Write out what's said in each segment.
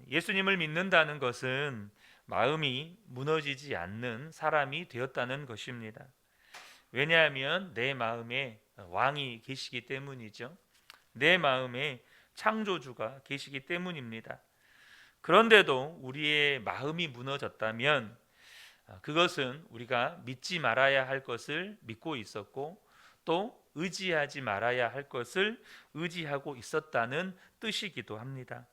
예수님을 믿는다는 것은 마음이 무너지지 않는 사람이 되었다는 것입니다. 왜냐하면 내 마음에 왕이 계시기 때문이죠. 내 마음에 창조주가 계시기 때문입니다. 그런데도 우리의 마음이 무너졌다면 그것은 우리가 믿지 말아야 할 것을 믿고 있었고 또 의지하지 말아야 할 것을 의지하고 있었다는 뜻이기도 합니다.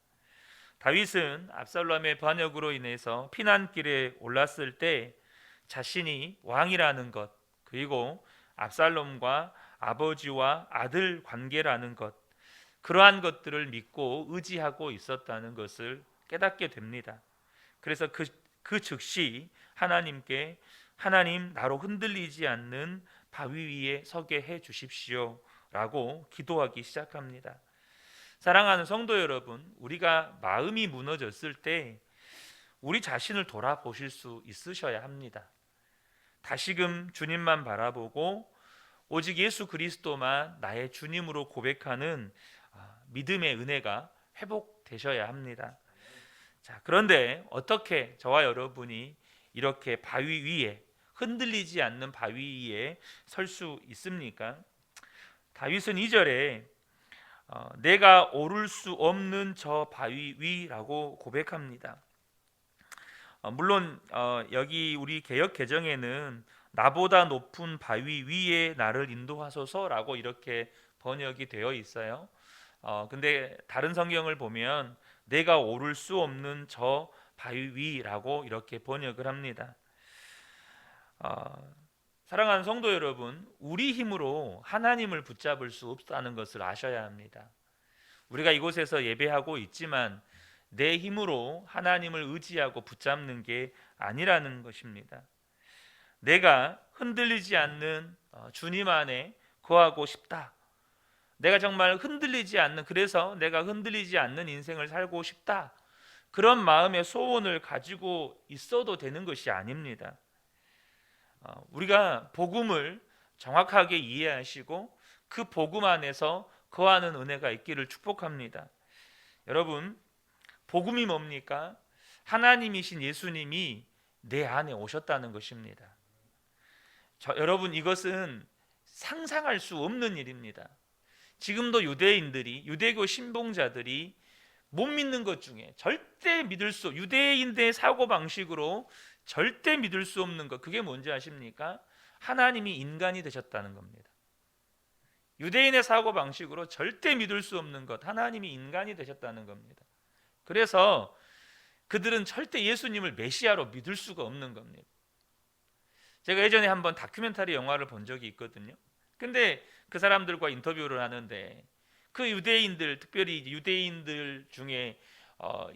다윗은 압살롬의 반역으로 인해서 피난길에 올랐을 때 자신이 왕이라는 것, 그리고 압살롬과 아버지와 아들 관계라는 것, 그러한 것들을 믿고 의지하고 있었다는 것을 깨닫게 됩니다. 그래서 그 즉시 하나님께 하나님 나로 흔들리지 않는 바위 위에 서게 해 주십시오 라고 기도하기 시작합니다. 사랑하는 성도 여러분, 우리가 마음이 무너졌을 때 우리 자신을 돌아보실 수 있으셔야 합니다. 다시금 주님만 바라보고 오직 예수 그리스도만 나의 주님으로 고백하는 믿음의 은혜가 회복되셔야 합니다. 자, 그런데 어떻게 저와 여러분이 이렇게 바위 위에 흔들리지 않는 바위 위에 설 수 있습니까? 다윗은 2절에 내가 오를 수 없는 저 바위 위라고 고백합니다. 물론 여기 우리 개역 개정에는 나보다 높은 바위 위에 나를 인도하소서라고 이렇게 번역이 되어 있어요. 근데 다른 성경을 보면 내가 오를 수 없는 저 바위 위라고 이렇게 번역을 합니다. 사랑하는 성도 여러분, 우리 힘으로 하나님을 붙잡을 수 없다는 것을 아셔야 합니다. 우리가 이곳에서 예배하고 있지만 내 힘으로 하나님을 의지하고 붙잡는 게 아니라는 것입니다. 내가 흔들리지 않는 주님 안에 거하고 싶다. 내가 정말 흔들리지 않는, 그래서 내가 흔들리지 않는 인생을 살고 싶다. 그런 마음의 소원을 가지고 있어도 되는 것이 아닙니다. 우리가 복음을 정확하게 이해하시고 그 복음 안에서 거하는 은혜가 있기를 축복합니다. 여러분, 복음이 뭡니까? 하나님이신 예수님이 내 안에 오셨다는 것입니다. 여러분, 이것은 상상할 수 없는 일입니다. 지금도 유대인들이, 유대교 신봉자들이 못 믿는 것 중에 절대 믿을 수, 유대인들의 사고방식으로 절대 믿을 수 없는 것, 그게 뭔지 아십니까? 하나님이 인간이 되셨다는 겁니다. 유대인의 사고방식으로 절대 믿을 수 없는 것, 하나님이 인간이 되셨다는 겁니다. 그래서 그들은 절대 예수님을 메시아로 믿을 수가 없는 겁니다. 제가 예전에 한번 다큐멘터리 영화를 본 적이 있거든요. 근데 그 사람들과 인터뷰를 하는데 그 유대인들, 특별히 유대인들 중에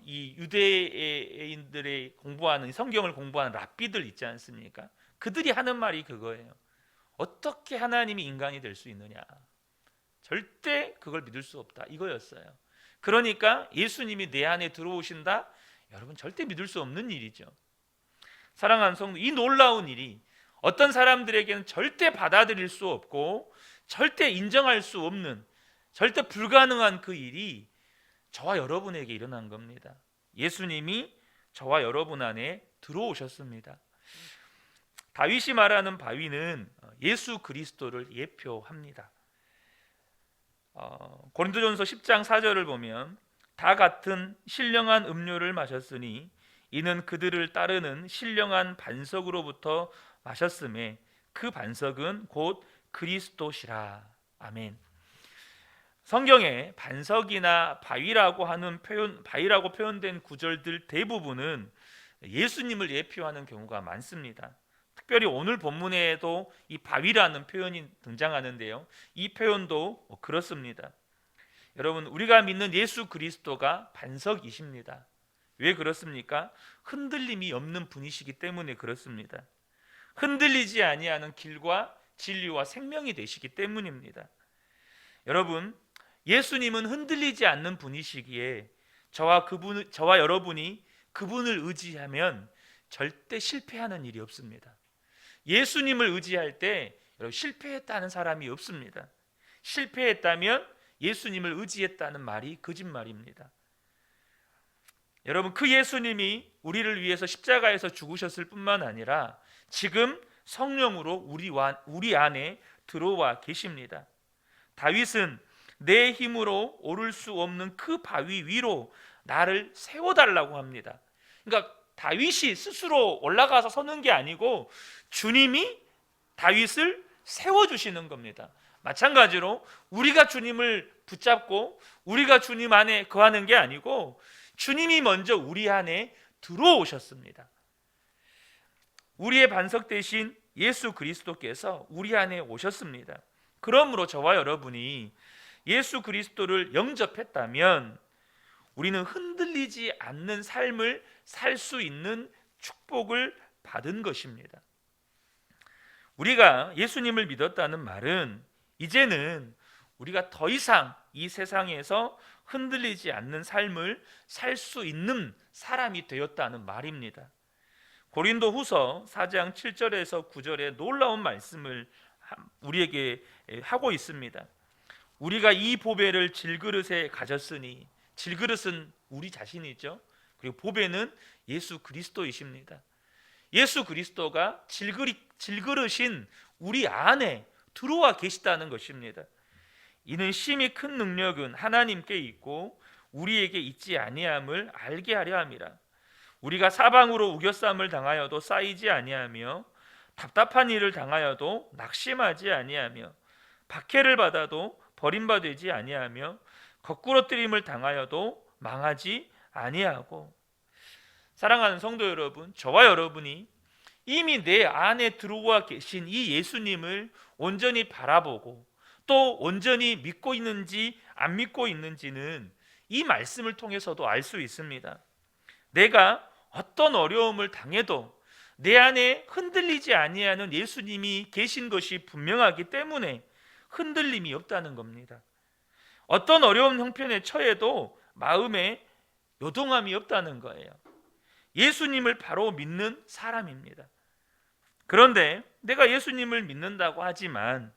이 유대인들의 공부하는, 성경을 공부하는 랍비들 있지 않습니까? 그들이 하는 말이 그거예요. 어떻게 하나님이 인간이 될 수 있느냐? 절대 그걸 믿을 수 없다, 이거였어요. 그러니까 예수님이 내 안에 들어오신다? 여러분, 절대 믿을 수 없는 일이죠. 사랑하는 성도, 이 놀라운 일이 어떤 사람들에게는 절대 받아들일 수 없고 절대 인정할 수 없는, 절대 불가능한 그 일이 저와 여러분에게 일어난 겁니다. 예수님이 저와 여러분 안에 들어오셨습니다. 다윗이 말하는 바위는 예수 그리스도를 예표합니다. 고린도전서 10장 4절을 보면 다 같은 신령한 음료를 마셨으니 이는 그들을 따르는 신령한 반석으로부터 마셨음에 그 반석은 곧 그리스도시라. 아멘. 성경에 반석이나 바위라고 하는 표현, 바위라고 표현된 구절들 대부분은 예수님을 예표하는 경우가 많습니다. 특별히 오늘 본문에도 이 바위라는 표현이 등장하는데요, 이 표현도 그렇습니다. 여러분, 우리가 믿는 예수 그리스도가 반석이십니다. 왜 그렇습니까? 흔들림이 없는 분이시기 때문에 그렇습니다. 흔들리지 아니하는 길과 진리와 생명이 되시기 때문입니다. 여러분, 예수님은 흔들리지 않는 분이시기에 저와 여러분이 그분을 의지하면 절대 실패하는 일이 없습니다. 예수님을 의지할 때 여러분, 실패했다는 사람이 없습니다. 실패했다면 예수님을 의지했다는 말이 거짓말입니다. 여러분, 그 예수님이 우리를 위해서 십자가에서 죽으셨을 뿐만 아니라 지금 성령으로 우리 안에 들어와 계십니다. 다윗은 내 힘으로 오를 수 없는 그 바위 위로 나를 세워달라고 합니다. 그러니까 다윗이 스스로 올라가서 서는 게 아니고 주님이 다윗을 세워주시는 겁니다. 마찬가지로 우리가 주님을 붙잡고 우리가 주님 안에 거하는 게 아니고 주님이 먼저 우리 안에 들어오셨습니다. 우리의 반석 대신 예수 그리스도께서 우리 안에 오셨습니다. 그러므로 저와 여러분이 예수 그리스도를 영접했다면 우리는 흔들리지 않는 삶을 살 수 있는 축복을 받은 것입니다. 우리가 예수님을 믿었다는 말은 이제는 우리가 더 이상 이 세상에서 흔들리지 않는 삶을 살 수 있는 사람이 되었다는 말입니다. 고린도후서 4장 7절에서 9절에 놀라운 말씀을 우리에게 하고 있습니다. 우리가 이 보배를 질그릇에 가졌으니, 질그릇은 우리 자신이죠. 그리고 보배는 예수 그리스도이십니다. 예수 그리스도가 질그릇인 우리 안에 들어와 계시다는 것입니다. 이는 심히 큰 능력은 하나님께 있고 우리에게 있지 아니함을 알게 하려 함이라. 우리가 사방으로 우겨쌈을 당하여도 쌓이지 아니하며 답답한 일을 당하여도 낙심하지 아니하며 박해를 받아도 버림받지 아니하며 거꾸러뜨림을 당하여도 망하지 아니하고. 사랑하는 성도 여러분, 저와 여러분이 이미 내 안에 들어와 계신 이 예수님을 온전히 바라보고 또 온전히 믿고 있는지 안 믿고 있는지는 이 말씀을 통해서도 알 수 있습니다. 내가 어떤 어려움을 당해도 내 안에 흔들리지 아니하는 예수님이 계신 것이 분명하기 때문에 흔들림이 없다는 겁니다. 어떤 어려운 형편에 처해도 마음에 요동함이 없다는 거예요. 예수님을 바로 믿는 사람입니다. 그런데 내가 예수님을 믿는다고 하지만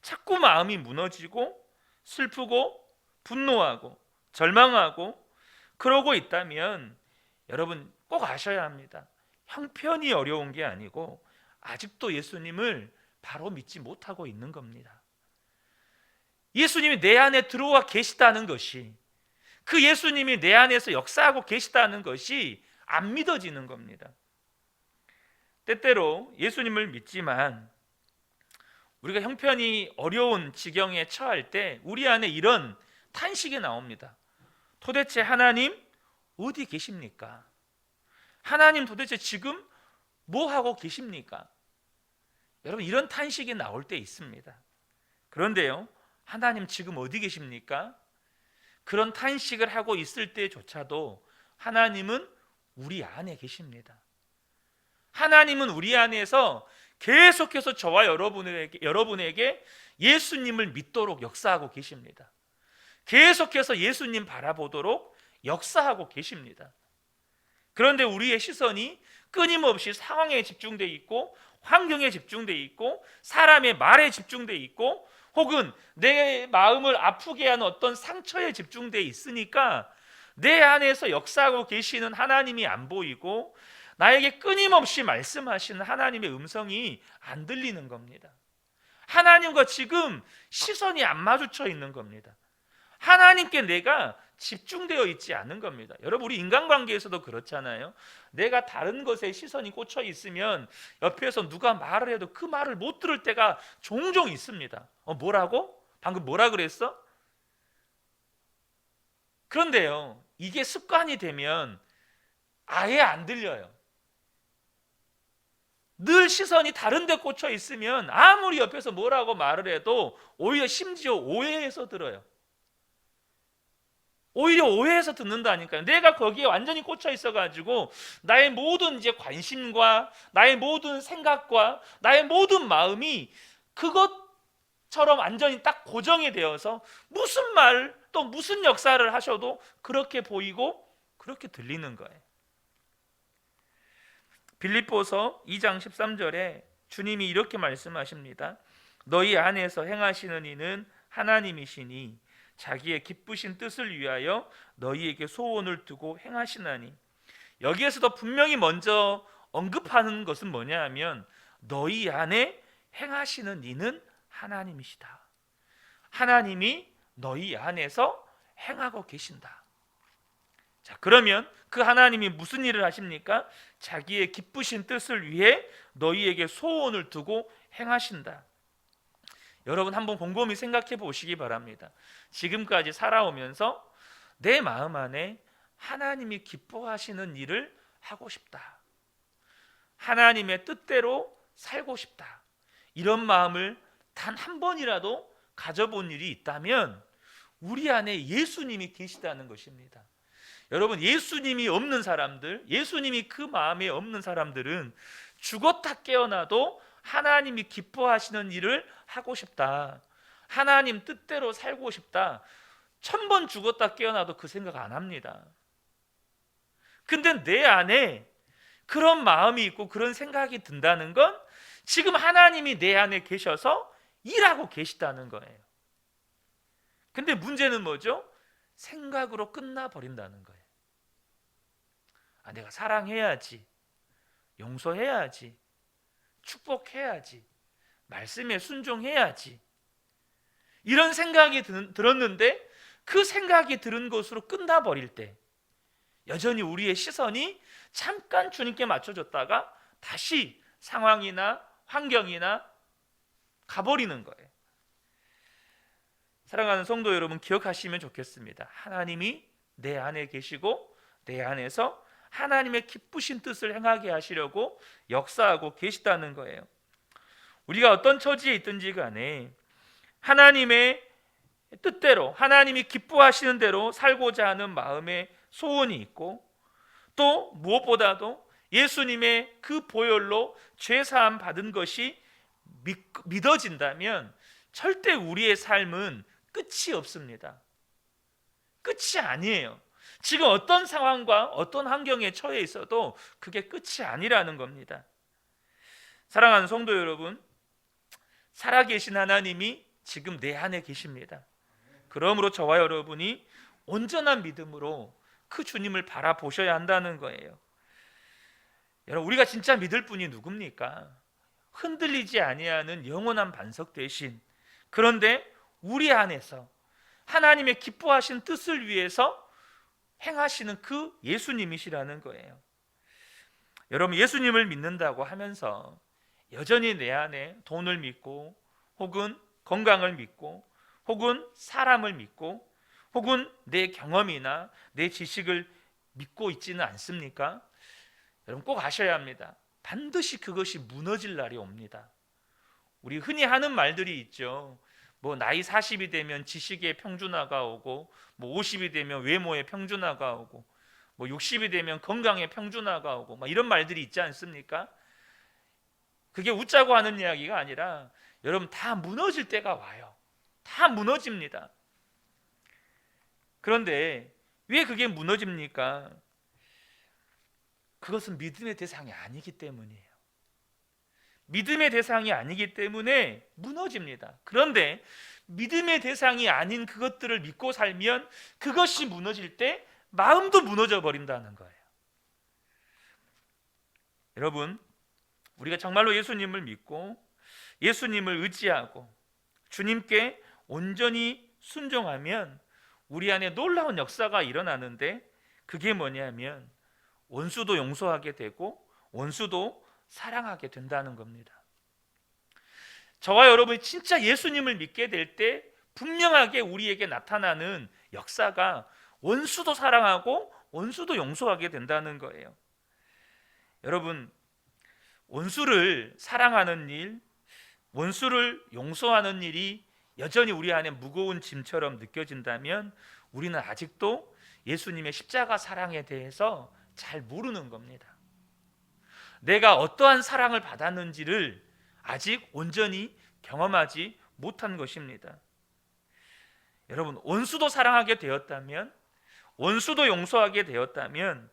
자꾸 마음이 무너지고 슬프고 분노하고 절망하고 그러고 있다면 여러분 꼭 아셔야 합니다. 형편이 어려운 게 아니고 아직도 예수님을 바로 믿지 못하고 있는 겁니다. 예수님이 내 안에 들어와 계시다는 것이, 그 예수님이 내 안에서 역사하고 계시다는 것이 안 믿어지는 겁니다. 때때로 예수님을 믿지만 우리가 형편이 어려운 지경에 처할 때 우리 안에 이런 탄식이 나옵니다. 도대체 하나님 어디 계십니까? 하나님 도대체 지금 뭐 하고 계십니까? 여러분, 이런 탄식이 나올 때 있습니다. 그런데요, 하나님 지금 어디 계십니까? 그런 탄식을 하고 있을 때조차도 하나님은 우리 안에 계십니다. 하나님은 우리 안에서 계속해서 저와 여러분에게 예수님을 믿도록 역사하고 계십니다. 계속해서 예수님 바라보도록 역사하고 계십니다. 그런데 우리의 시선이 끊임없이 상황에 집중되어 있고 환경에 집중되어 있고 사람의 말에 집중되어 있고 혹은 내 마음을 아프게 하는 어떤 상처에 집중되어 있으니까 내 안에서 역사하고 계시는 하나님이 안 보이고 나에게 끊임없이 말씀하시는 하나님의 음성이 안 들리는 겁니다. 하나님과 지금 시선이 안 마주쳐 있는 겁니다. 하나님께 내가 집중되어 있지 않은 겁니다. 여러분, 우리 인간관계에서도 그렇잖아요. 내가 다른 것에 시선이 꽂혀 있으면 옆에서 누가 말을 해도 그 말을 못 들을 때가 종종 있습니다. 뭐라고? 방금 뭐라 그랬어? 그런데요, 이게 습관이 되면 아예 안 들려요. 늘 시선이 다른 데 꽂혀 있으면 아무리 옆에서 뭐라고 말을 해도 오히려 심지어 오해해서 들어요. 오히려 오해해서 듣는다니까요. 내가 거기에 완전히 꽂혀 있어가지고 나의 모든 이제 관심과 나의 모든 생각과 나의 모든 마음이 그것처럼 완전히 딱 고정이 되어서 무슨 말 또 무슨 역사를 하셔도 그렇게 보이고 그렇게 들리는 거예요. 빌립보서 2장 13절에 주님이 이렇게 말씀하십니다. 너희 안에서 행하시는 이는 하나님이시니 자기의 기쁘신 뜻을 위하여 너희에게 소원을 두고 행하시나니. 여기에서도 분명히 먼저 언급하는 것은 뭐냐 하면 너희 안에 행하시는 이는 하나님이시다. 하나님이 너희 안에서 행하고 계신다. 자, 그러면 그 하나님이 무슨 일을 하십니까? 자기의 기쁘신 뜻을 위해 너희에게 소원을 두고 행하신다. 여러분 한번 곰곰이 생각해 보시기 바랍니다. 지금까지 살아오면서 내 마음 안에 하나님이 기뻐하시는 일을 하고 싶다, 하나님의 뜻대로 살고 싶다, 이런 마음을 단 한 번이라도 가져본 일이 있다면 우리 안에 예수님이 계시다는 것입니다. 여러분, 예수님이 없는 사람들, 예수님이 그 마음에 없는 사람들은 죽었다 깨어나도 하나님이 기뻐하시는 일을 하고 싶다, 하나님 뜻대로 살고 싶다, 1000번 죽었다 깨어나도 그 생각 안 합니다. 근데 내 안에 그런 마음이 있고 그런 생각이 든다는 건 지금 하나님이 내 안에 계셔서 일하고 계시다는 거예요. 근데 문제는 뭐죠? 생각으로 끝나버린다는 거예요. 내가 사랑해야지, 용서해야지, 축복해야지, 말씀에 순종해야지, 이런 생각이 들었는데 그 생각이 들은 것으로 끝나버릴 때 여전히 우리의 시선이 잠깐 주님께 맞춰졌다가 다시 상황이나 환경이나 가버리는 거예요. 사랑하는 성도 여러분, 기억하시면 좋겠습니다. 하나님이 내 안에 계시고 내 안에서 하나님의 기쁘신 뜻을 행하게 하시려고 역사하고 계시다는 거예요. 우리가 어떤 처지에 있든지 간에 하나님의 뜻대로, 하나님이 기뻐하시는 대로 살고자 하는 마음의 소원이 있고, 또 무엇보다도 예수님의 그 보혈로 죄사함 받은 것이 믿어진다면 절대 우리의 삶은 끝이 없습니다. 끝이 아니에요. 지금 어떤 상황과 어떤 환경에 처해 있어도 그게 끝이 아니라는 겁니다. 사랑하는 성도 여러분, 살아계신 하나님이 지금 내 안에 계십니다. 그러므로 저와 여러분이 온전한 믿음으로 그 주님을 바라보셔야 한다는 거예요. 여러분, 우리가 진짜 믿을 분이 누굽니까? 흔들리지 아니하는 영원한 반석 되신, 그런데 우리 안에서 하나님의 기뻐하신 뜻을 위해서 행하시는 그 예수님이시라는 거예요. 여러분, 예수님을 믿는다고 하면서 여전히 내 안에 돈을 믿고, 혹은 건강을 믿고, 혹은 사람을 믿고, 혹은 내 경험이나 내 지식을 믿고 있지는 않습니까? 여러분, 꼭 아셔야 합니다. 반드시 그것이 무너질 날이 옵니다. 우리 흔히 하는 말들이 있죠. 나이 40이 되면 지식의 평준화가 오고, 50이 되면 외모의 평준화가 오고, 60이 되면 건강의 평준화가 오고, 이런 말들이 있지 않습니까? 그게 웃자고 하는 이야기가 아니라 여러분, 다 무너질 때가 와요. 다 무너집니다. 그런데 왜 그게 무너집니까? 그것은 믿음의 대상이 아니기 때문이에요. 믿음의 대상이 아니기 때문에 무너집니다. 그런데 믿음의 대상이 아닌 그것들을 믿고 살면 그것이 무너질 때 마음도 무너져 버린다는 거예요. 여러분, 우리가 정말로 예수님을 믿고 예수님을 의지하고 주님께 온전히 순종하면 우리 안에 놀라운 역사가 일어나는데, 그게 뭐냐면 원수도 용서하게 되고 원수도 사랑하게 된다는 겁니다. 저와 여러분이 진짜 예수님을 믿게 될 때 분명하게 우리에게 나타나는 역사가 원수도 사랑하고 원수도 용서하게 된다는 거예요. 여러분, 원수를 사랑하는 일, 원수를 용서하는 일이 여전히 우리 안에 무거운 짐처럼 느껴진다면 우리는 아직도 예수님의 십자가 사랑에 대해서 잘 모르는 겁니다. 내가 어떠한 사랑을 받았는지를 아직 온전히 경험하지 못한 것입니다. 여러분, 원수도 사랑하게 되었다면, 원수도 용서하게 되었다면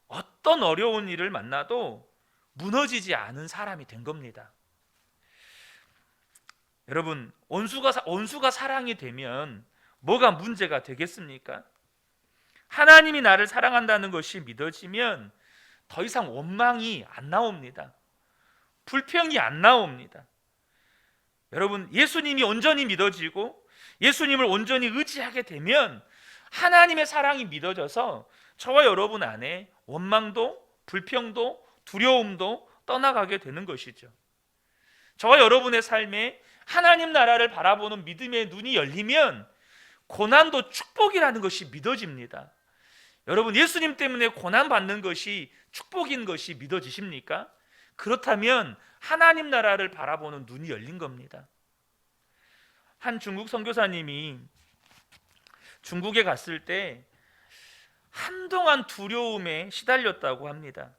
어떤 어려운 일을 만나도 무너지지 않은 사람이 된 겁니다. 여러분, 원수가 사랑이 되면 뭐가 문제가 되겠습니까? 하나님이 나를 사랑한다는 것이 믿어지면 더 이상 원망이 안 나옵니다. 불평이 안 나옵니다. 여러분, 예수님이 온전히 믿어지고 예수님을 온전히 의지하게 되면 하나님의 사랑이 믿어져서 저와 여러분 안에 원망도 불평도 두려움도 떠나가게 되는 것이죠. 저와 여러분의 삶에 하나님 나라를 바라보는 믿음의 눈이 열리면 고난도 축복이라는 것이 믿어집니다. 여러분, 예수님 때문에 고난받는 것이 축복인 것이 믿어지십니까? 그렇다면 하나님 나라를 바라보는 눈이 열린 겁니다. 한 중국 선교사님이 중국에 갔을 때 한동안 두려움에 시달렸다고 합니다.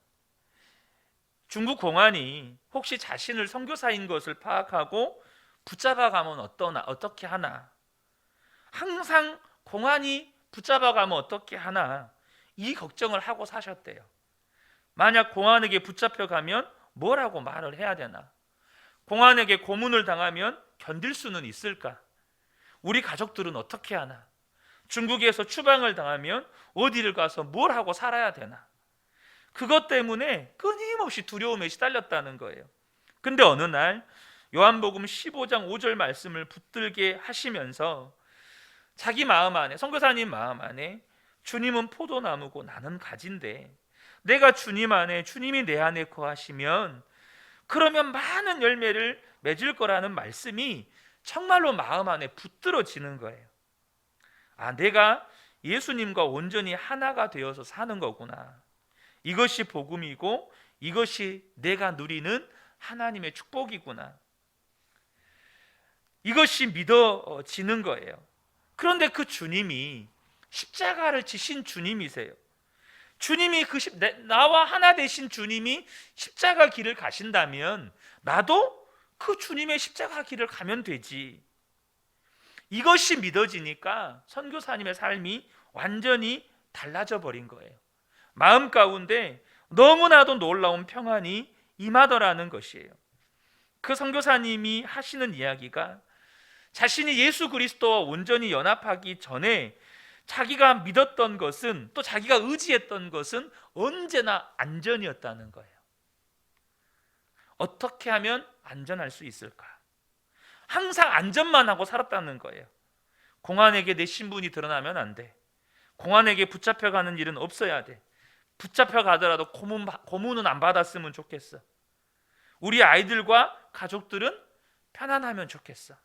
중국 공안이 혹시 자신을 선교사인 것을 파악하고 붙잡아가면 어떻게 하나, 항상 공안이 붙잡아가면 어떻게 하나, 이 걱정을 하고 사셨대요. 만약 공안에게 붙잡혀가면 뭐라고 말을 해야 되나, 공안에게 고문을 당하면 견딜 수는 있을까, 우리 가족들은 어떻게 하나, 중국에서 추방을 당하면 어디를 가서 뭘 하고 살아야 되나, 그것 때문에 끊임없이 두려움에 시달렸다는 거예요. 근데 어느 날 요한복음 15장 5절 말씀을 붙들게 하시면서 자기 마음 안에, 선교사님 마음 안에, 주님은 포도나무고 나는 가지인데 내가 주님 안에, 주님이 내 안에 거하시면 그러면 많은 열매를 맺을 거라는 말씀이 정말로 마음 안에 붙들어지는 거예요. 아, 내가 예수님과 온전히 하나가 되어서 사는 거구나. 이것이 복음이고 이것이 내가 누리는 하나님의 축복이구나. 이것이 믿어지는 거예요. 그런데 그 주님이 십자가를 지신 주님이세요. 주님이 나와 하나 되신 주님이 십자가 길을 가신다면 나도 그 주님의 십자가 길을 가면 되지. 이것이 믿어지니까 선교사님의 삶이 완전히 달라져 버린 거예요. 마음 가운데 너무나도 놀라운 평안이 임하더라는 것이에요. 그 선교사님이 하시는 이야기가 자신이 예수 그리스도와 온전히 연합하기 전에 자기가 믿었던 것은, 또 자기가 의지했던 것은 언제나 안전이었다는 거예요. 어떻게 하면 안전할 수 있을까? 항상 안전만 하고 살았다는 거예요. 공안에게 내 신분이 드러나면 안 돼. 공안에게 붙잡혀가는 일은 없어야 돼. 붙잡혀가더라도 고문은 안 받았으면 좋겠어. 우리 아이들과 가족들은 편안하면 좋겠어.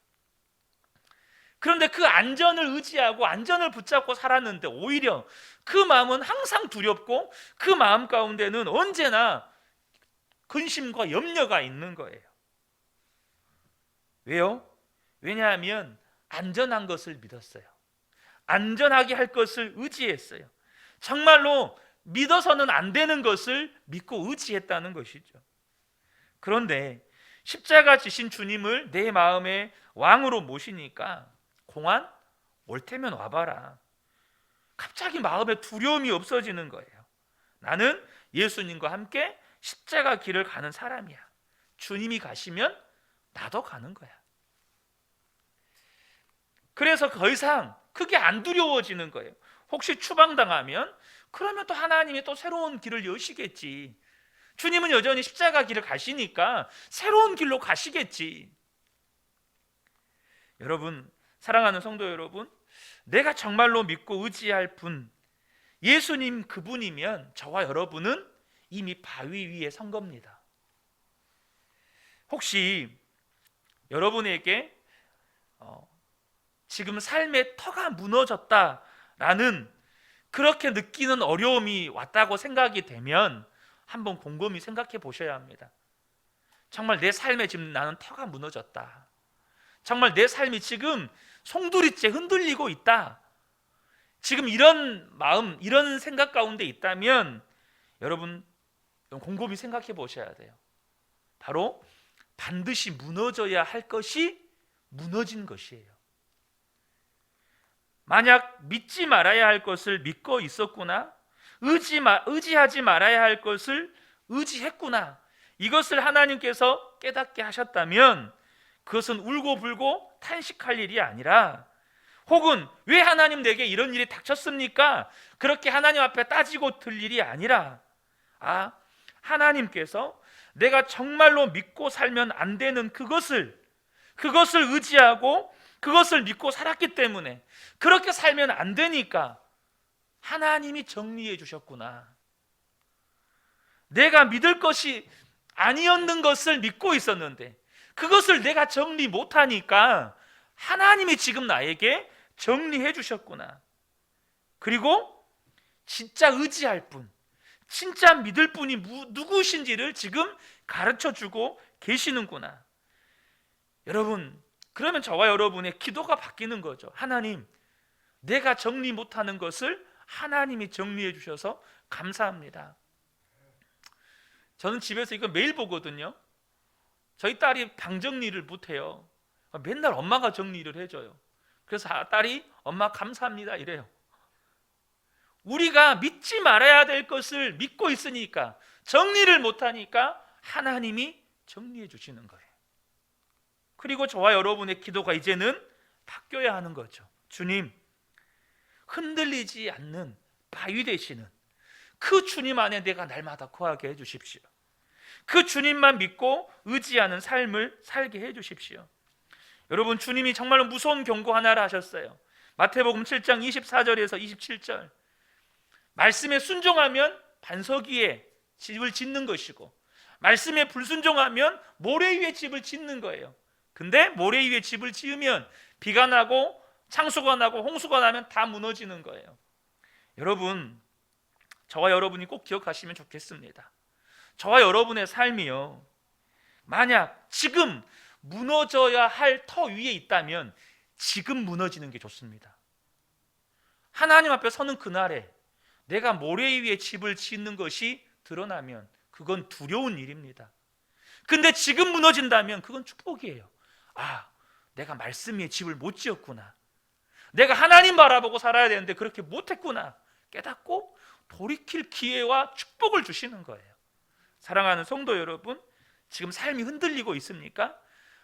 그런데 그 안전을 의지하고 안전을 붙잡고 살았는데 오히려 그 마음은 항상 두렵고 그 마음 가운데는 언제나 근심과 염려가 있는 거예요. 왜요? 왜냐하면 안전한 것을 믿었어요. 안전하게 할 것을 의지했어요. 정말로 믿어서는 안 되는 것을 믿고 의지했다는 것이죠. 그런데 십자가 지신 주님을 내 마음의 왕으로 모시니까 공안, 올 테면 와봐라. 갑자기 마음에 두려움이 없어지는 거예요. 나는 예수님과 함께 십자가 길을 가는 사람이야. 주님이 가시면 나도 가는 거야. 그래서 더 이상 그게 안 두려워지는 거예요. 혹시 추방당하면 그러면 또 하나님이 또 새로운 길을 여시겠지. 주님은 여전히 십자가 길을 가시니까 새로운 길로 가시겠지. 여러분, 사랑하는 성도 여러분, 내가 정말로 믿고 의지할 분, 예수님 그분이면 저와 여러분은 이미 바위 위에 선 겁니다. 혹시 여러분에게 지금 삶의 터가 무너졌다라는 그렇게 느끼는 어려움이 왔다고 생각이 되면 한번 곰곰이 생각해 보셔야 합니다. 정말 내 삶에 지금 나는 터가 무너졌다. 정말 내 삶이 지금 송두리째 흔들리고 있다. 지금 이런 마음, 이런 생각 가운데 있다면 여러분 곰곰이 생각해 보셔야 돼요. 바로 반드시 무너져야 할 것이 무너진 것이에요. 만약 믿지 말아야 할 것을 믿고 있었구나, 의지하지 말아야 할 것을 의지했구나, 이것을 하나님께서 깨닫게 하셨다면 그것은 울고불고 탄식할 일이 아니라 혹은 왜 하나님 내게 이런 일이 닥쳤습니까? 그렇게 하나님 앞에 따지고 들 일이 아니라, 하나님께서 내가 정말로 믿고 살면 안 되는 그것을 의지하고 그것을 믿고 살았기 때문에 그렇게 살면 안 되니까 하나님이 정리해 주셨구나. 내가 믿을 것이 아니었는 것을 믿고 있었는데 그것을 내가 정리 못하니까 하나님이 지금 나에게 정리해 주셨구나. 그리고 진짜 의지할 분, 진짜 믿을 분이 누구신지를 지금 가르쳐 주고 계시는구나. 여러분, 그러면 저와 여러분의 기도가 바뀌는 거죠. 하나님, 내가 정리 못하는 것을 하나님이 정리해 주셔서 감사합니다. 저는 집에서 이거 매일 보거든요. 저희 딸이 방 정리를 못해요. 맨날 엄마가 정리를 해줘요. 그래서 딸이 엄마 감사합니다 이래요. 우리가 믿지 말아야 될 것을 믿고 있으니까 정리를 못하니까 하나님이 정리해 주시는 거예요. 그리고 저와 여러분의 기도가 이제는 바뀌어야 하는 거죠. 주님, 흔들리지 않는 바위 되시는 그 주님 안에 내가 날마다 거하게 해주십시오. 그 주님만 믿고 의지하는 삶을 살게 해주십시오. 여러분, 주님이 정말로 무서운 경고 하나를 하셨어요. 마태복음 7장 24절에서 27절, 말씀에 순종하면 반석 위에 집을 짓는 것이고 말씀에 불순종하면 모래 위에 집을 짓는 거예요. 근데 모래 위에 집을 지으면 비가 나고 창수가 나고 홍수가 나면 다 무너지는 거예요. 여러분, 저와 여러분이 꼭 기억하시면 좋겠습니다. 저와 여러분의 삶이요, 만약 지금 무너져야 할 터 위에 있다면 지금 무너지는 게 좋습니다. 하나님 앞에 서는 그날에 내가 모래 위에 집을 짓는 것이 드러나면 그건 두려운 일입니다. 근데 지금 무너진다면 그건 축복이에요. 내가 말씀 위에 집을 못 지었구나. 내가 하나님 바라보고 살아야 되는데 그렇게 못했구나 깨닫고 돌이킬 기회와 축복을 주시는 거예요. 사랑하는 성도 여러분, 지금 삶이 흔들리고 있습니까?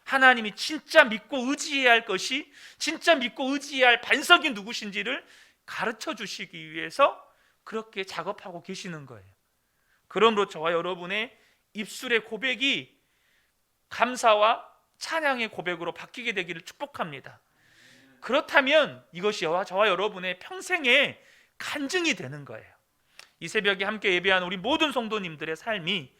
하나님이 진짜 믿고 의지해야 할 것이, 진짜 믿고 의지해야 할 반석이 누구신지를 가르쳐 주시기 위해서 그렇게 작업하고 계시는 거예요. 그러므로 저와 여러분의 입술의 고백이 감사와 찬양의 고백으로 바뀌게 되기를 축복합니다. 그렇다면 이것이 저와 여러분의 평생의 간증이 되는 거예요. 이 새벽에 함께 예배한 우리 모든 성도님들의 삶이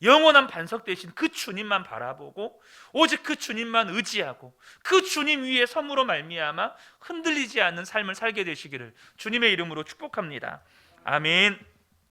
영원한 반석 되신 그 주님만 바라보고 오직 그 주님만 의지하고 그 주님 위에 섬으로 말미암아 흔들리지 않는 삶을 살게 되시기를 주님의 이름으로 축복합니다. 아멘.